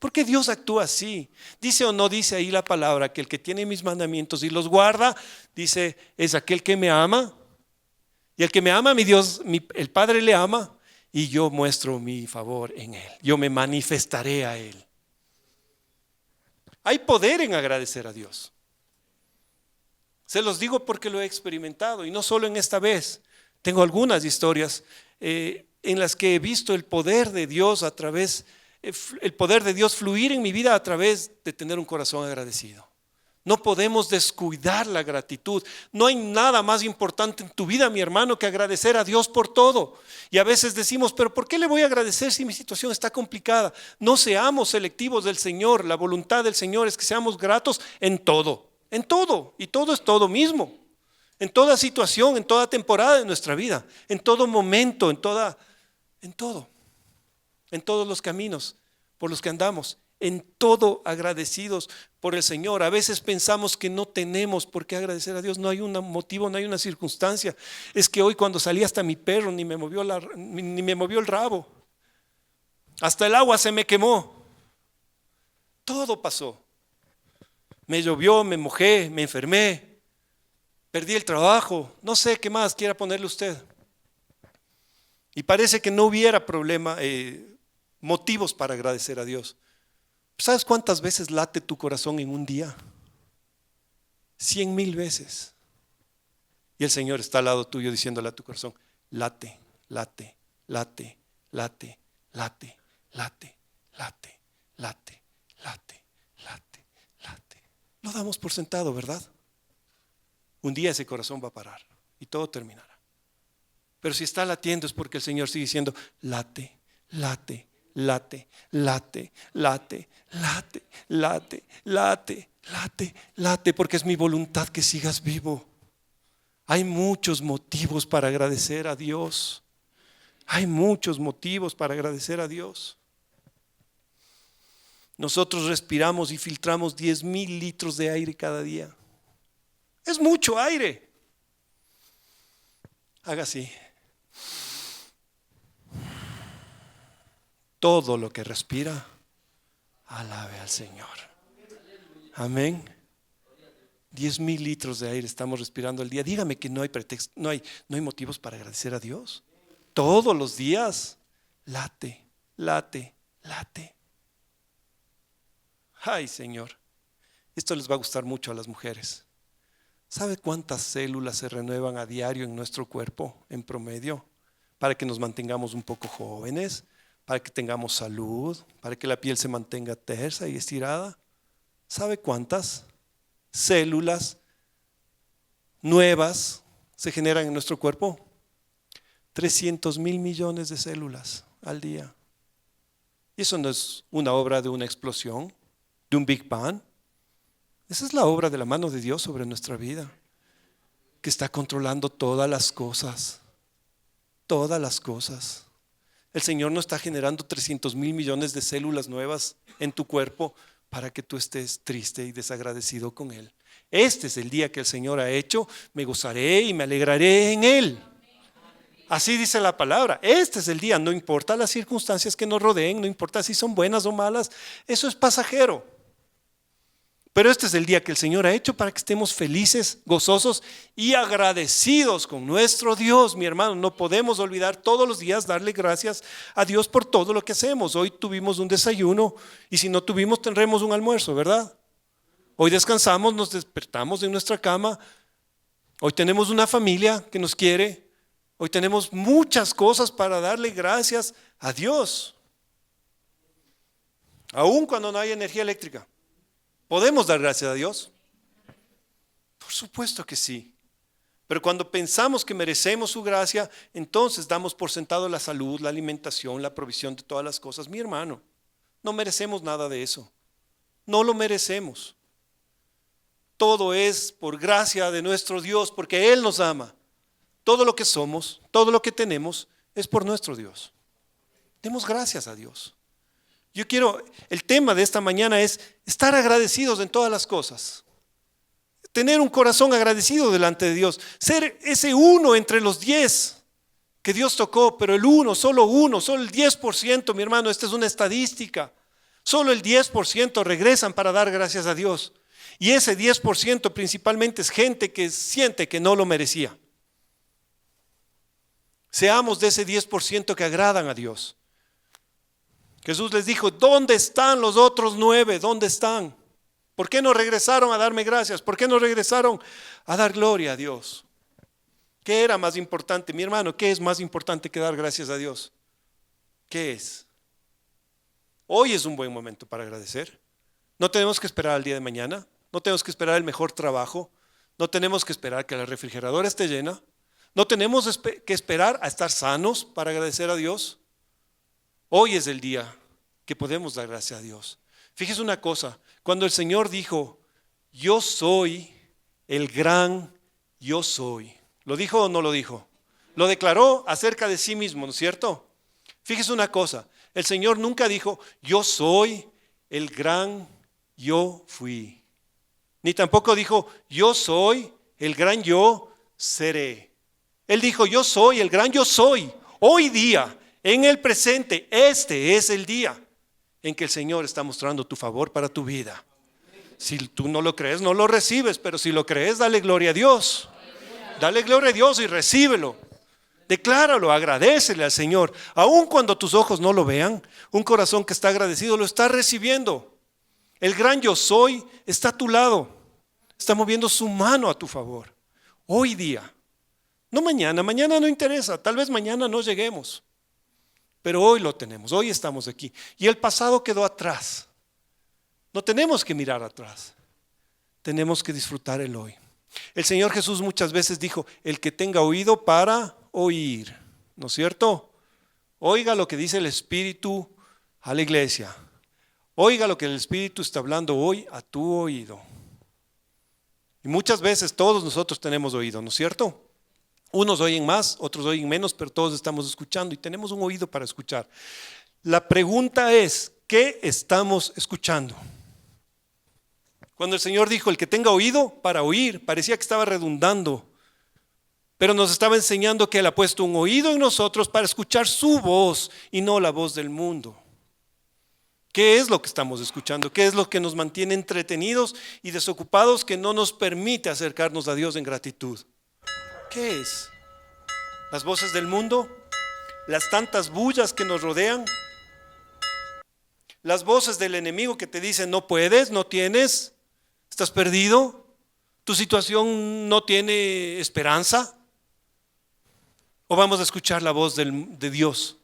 Porque Dios actúa así. Dice o no dice ahí la palabra que el que tiene mis mandamientos y los guarda, dice, es aquel que me ama. Y el que me ama, mi Dios, el Padre le ama. Y yo muestro mi favor en Él. Yo me manifestaré a Él. Hay poder en agradecer a Dios. Se los digo porque lo he experimentado. Y no solo en esta vez. Tengo algunas historias en las que he visto el poder de Dios el poder de Dios fluir en mi vida a través de tener un corazón agradecido. No podemos descuidar la gratitud. No hay nada más importante en tu vida, mi hermano, que agradecer a Dios por todo. Y a veces decimos, pero ¿por qué le voy a agradecer si mi situación está complicada? No seamos selectivos del Señor. La voluntad del Señor es que seamos gratos en todo. En todo. Y todo es todo mismo. En toda situación, en toda temporada de nuestra vida. En todo momento, en todo. En todos los caminos por los que andamos. En todo agradecidos por el Señor. A veces pensamos que no tenemos por qué agradecer a Dios. No hay un motivo, no hay una circunstancia. Es que hoy cuando salí hasta mi perro ni me movió el rabo. Hasta el agua se me quemó. Todo pasó. me llovió, me mojé, me enfermé, perdí el trabajo, no sé qué más quiera ponerle usted. Y parece que no hubiera motivos para agradecer a Dios. ¿Sabes cuántas veces late tu corazón en un día? 100,000 veces. Y el Señor está al lado tuyo diciéndole a tu corazón: late, late, late, late, late, late, late, late, late, late, late. Lo damos por sentado, ¿verdad? Un día ese corazón va a parar y todo terminará. Pero si está latiendo es porque el Señor sigue diciendo: late, late, late, late, late, late, late, late, late, late, porque es mi voluntad que sigas vivo. Hay muchos motivos para agradecer a Dios. Hay muchos motivos para agradecer a Dios. Nosotros respiramos y filtramos 10,000 litros de aire cada día. Es mucho aire. Haga así. Todo lo que respira, alabe al Señor. Amén. 10,000 litros de aire estamos respirando al día. Dígame que no hay pretexto, no hay motivos para agradecer a Dios. Todos los días, late, late, late. Ay, Señor, esto les va a gustar mucho a las mujeres. ¿Sabe cuántas células se renuevan a diario en nuestro cuerpo en promedio? Para que nos mantengamos un poco jóvenes, para que tengamos salud, para que la piel se mantenga tersa y estirada. ¿Sabe cuántas células nuevas se generan en nuestro cuerpo? 300,000 millones de células al día. Y eso no es una obra de una explosión, de un Big Bang. Esa es la obra de la mano de Dios sobre nuestra vida, que está controlando todas las cosas. Todas las cosas. El Señor no está generando 300,000 millones de células nuevas en tu cuerpo para que tú estés triste y desagradecido con Él. Este es el día que el Señor ha hecho, me gozaré y me alegraré en Él. Así dice la palabra. Este es el día, no importa las circunstancias que nos rodeen, no importa si son buenas o malas, eso es pasajero. Pero este es el día que el Señor ha hecho para que estemos felices, gozosos y agradecidos con nuestro Dios. Mi hermano, no podemos olvidar todos los días darle gracias a Dios por todo lo que hacemos. Hoy tuvimos un desayuno y si no tuvimos tendremos un almuerzo, ¿verdad? Hoy descansamos, nos despertamos en nuestra cama. Hoy tenemos una familia que nos quiere. Hoy tenemos muchas cosas para darle gracias a Dios. Aún cuando no hay energía eléctrica, ¿podemos dar gracias a Dios? Por supuesto que sí. Pero cuando pensamos que merecemos su gracia, entonces damos por sentado la salud, la alimentación, la provisión de todas las cosas. Mi hermano, no merecemos nada de eso. No lo merecemos. Todo es por gracia de nuestro Dios, porque Él nos ama. Todo lo que somos, todo lo que tenemos, es por nuestro Dios. Demos gracias a Dios. El tema de esta mañana es estar agradecidos en todas las cosas. Tener un corazón agradecido delante de Dios. Ser ese uno entre los 10 que Dios tocó, pero el uno, solo el 10%, mi hermano, esta es una estadística. Solo el 10% regresan para dar gracias a Dios. Y ese 10% principalmente es gente que siente que no lo merecía. Seamos de ese 10% que agradan a Dios. Jesús les dijo: ¿dónde están los otros 9? ¿Dónde están? ¿Por qué no regresaron a darme gracias? ¿Por qué no regresaron a dar gloria a Dios? ¿Qué era más importante, mi hermano? ¿Qué es más importante que dar gracias a Dios? ¿Qué es? Hoy es un buen momento para agradecer. No tenemos que esperar al día de mañana. No tenemos que esperar el mejor trabajo. No tenemos que esperar que la refrigeradora esté llena. No tenemos que esperar a estar sanos para agradecer a Dios. Hoy es el día que podemos dar gracias a Dios. Fíjese una cosa, cuando el Señor dijo: yo soy el gran yo soy, ¿lo dijo o no lo dijo? Lo declaró acerca de sí mismo, ¿no es cierto? Fíjese una cosa, el Señor nunca dijo: yo soy el gran yo fui. Ni tampoco dijo: yo soy el gran yo seré. Él dijo: yo soy el gran yo soy. Hoy día, en el presente, este es el día en que el Señor está mostrando tu favor para tu vida. Si tú no lo crees, no lo recibes, pero si lo crees, dale gloria a Dios. Dale gloria a Dios y recíbelo. Decláralo, agradécele al Señor. Aun cuando tus ojos no lo vean, un corazón que está agradecido lo está recibiendo. El gran yo soy está a tu lado. Está moviendo su mano a tu favor. Hoy día. No mañana, mañana no interesa. Tal vez mañana no lleguemos. Pero hoy lo tenemos, hoy estamos aquí. Y el pasado quedó atrás. No tenemos que mirar atrás. Tenemos que disfrutar el hoy. El Señor Jesús muchas veces dijo, el que tenga oído para oír, ¿no es cierto? Oiga lo que dice el Espíritu a la iglesia. Oiga lo que el Espíritu está hablando hoy a tu oído. Y muchas veces todos nosotros tenemos oído, ¿no es cierto? Unos oyen más, otros oyen menos, pero todos estamos escuchando y tenemos un oído para escuchar. La pregunta es, ¿qué estamos escuchando? Cuando el Señor dijo, el que tenga oído para oír, parecía que estaba redundando, pero nos estaba enseñando que Él ha puesto un oído en nosotros para escuchar su voz y no la voz del mundo. ¿Qué es lo que estamos escuchando? ¿Qué es lo que nos mantiene entretenidos y desocupados que no nos permite acercarnos a Dios en gratitud? ¿Qué es? ¿Las voces del mundo? ¿Las tantas bullas que nos rodean? ¿Las voces del enemigo que te dicen no puedes, no tienes, estás perdido, tu situación no tiene esperanza? ¿O vamos a escuchar la voz de Dios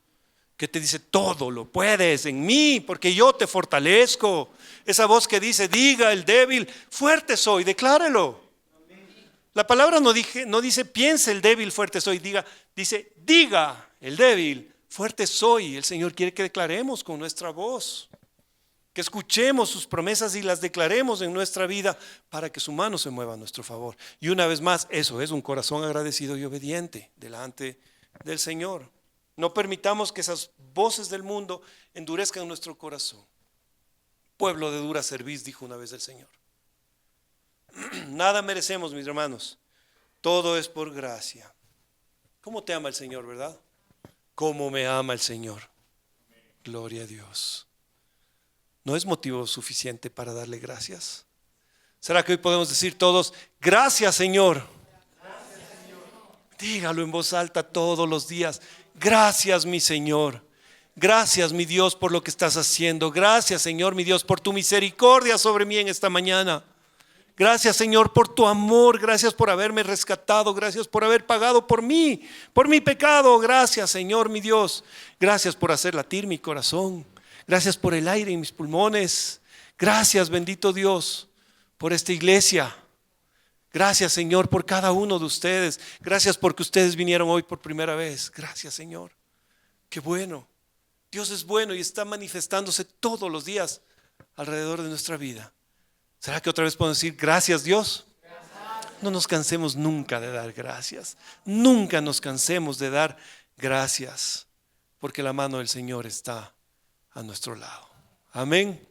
que te dice todo lo puedes en mí porque yo te fortalezco? Esa voz que dice diga el débil, fuerte soy, declárelo. La palabra no dice piense el débil, fuerte soy, dice diga el débil, fuerte soy. El Señor quiere que declaremos con nuestra voz, que escuchemos sus promesas y las declaremos en nuestra vida para que su mano se mueva a nuestro favor. Y una vez más, eso es un corazón agradecido y obediente delante del Señor. No permitamos que esas voces del mundo endurezcan nuestro corazón. Pueblo de dura cerviz, dijo una vez el Señor. Nada merecemos, mis hermanos. Todo es por gracia. ¿Cómo te ama el Señor, verdad? ¿Cómo me ama el Señor? Gloria a Dios. ¿No es motivo suficiente para darle gracias? ¿Será que hoy podemos decir todos, gracias Señor? Gracias, Señor. Dígalo en voz alta todos los días. Gracias mi Señor. Gracias mi Dios por lo que estás haciendo. Gracias Señor mi Dios por tu misericordia sobre mí en esta mañana. Gracias Señor por tu amor, gracias por haberme rescatado, gracias por haber pagado por mí, por mi pecado. Gracias Señor mi Dios, gracias por hacer latir mi corazón, gracias por el aire en mis pulmones. Gracias bendito Dios por esta iglesia. Gracias Señor por cada uno de ustedes. Gracias porque ustedes vinieron hoy por primera vez. Gracias Señor, qué bueno. Dios es bueno y está manifestándose todos los días alrededor de nuestra vida. ¿Será que otra vez podemos decir gracias Dios? No nos cansemos nunca de dar gracias. Nunca nos cansemos de dar gracias, porque la mano del Señor está a nuestro lado. Amén.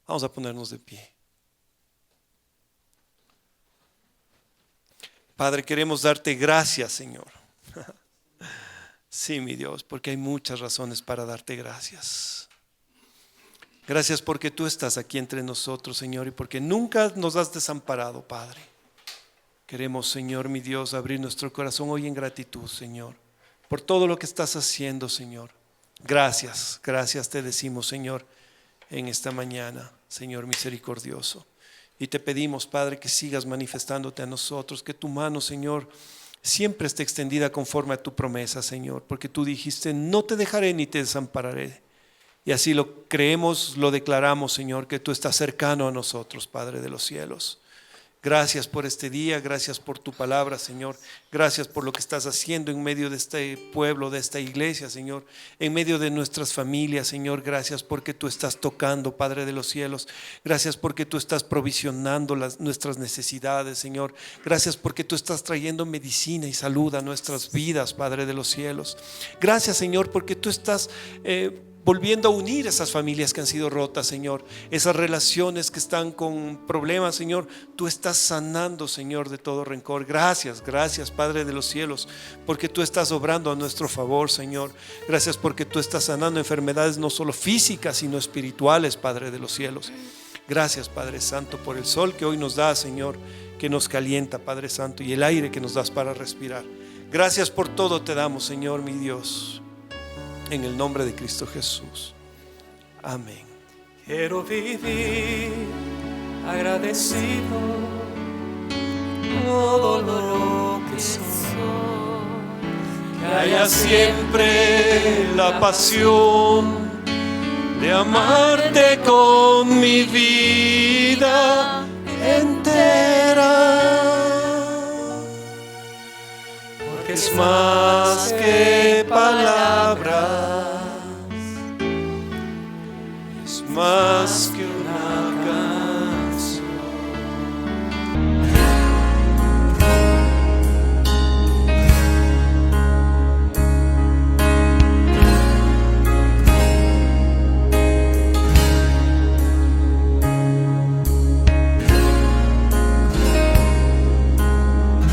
Vamos a ponernos de pie. Padre, queremos darte gracias, Señor. Sí, mi Dios, porque hay muchas razones para darte gracias. Gracias porque tú estás aquí entre nosotros, Señor, y porque nunca nos has desamparado, Padre. Queremos, Señor, mi Dios, abrir nuestro corazón hoy en gratitud, Señor, por todo lo que estás haciendo, Señor. Gracias, gracias te decimos, Señor, en esta mañana, Señor misericordioso. Y te pedimos, Padre, que sigas manifestándote a nosotros, que tu mano, Señor, siempre esté extendida conforme a tu promesa, Señor, porque tú dijiste, no te dejaré ni te desampararé. Y así lo creemos, lo declaramos, Señor, que tú estás cercano a nosotros, Padre de los cielos. Gracias por este día, gracias por tu palabra, Señor. Gracias por lo que estás haciendo en medio de este pueblo, de esta iglesia, Señor. En medio de nuestras familias, Señor. Gracias porque tú estás tocando, Padre de los cielos. Gracias porque tú estás provisionando nuestras necesidades, Señor. Gracias porque tú estás trayendo medicina y salud a nuestras vidas, Padre de los cielos. Gracias, Señor, porque tú estás volviendo a unir esas familias que han sido rotas, Señor. Esas relaciones que están con problemas, Señor. Tú estás sanando, Señor, de todo rencor. Gracias, gracias, Padre de los cielos, porque tú estás obrando a nuestro favor, Señor. Gracias porque tú estás sanando enfermedades no solo físicas, sino espirituales, Padre de los cielos. Gracias, Padre Santo, por el sol que hoy nos da, Señor, que nos calienta, Padre Santo, y el aire que nos das para respirar. Gracias por todo te damos, Señor, mi Dios, en el nombre de Cristo Jesús. Amén. Quiero vivir agradecido todo lo que soy, que haya siempre la pasión de amarte con mi vida entera, porque es más que palabras, es más que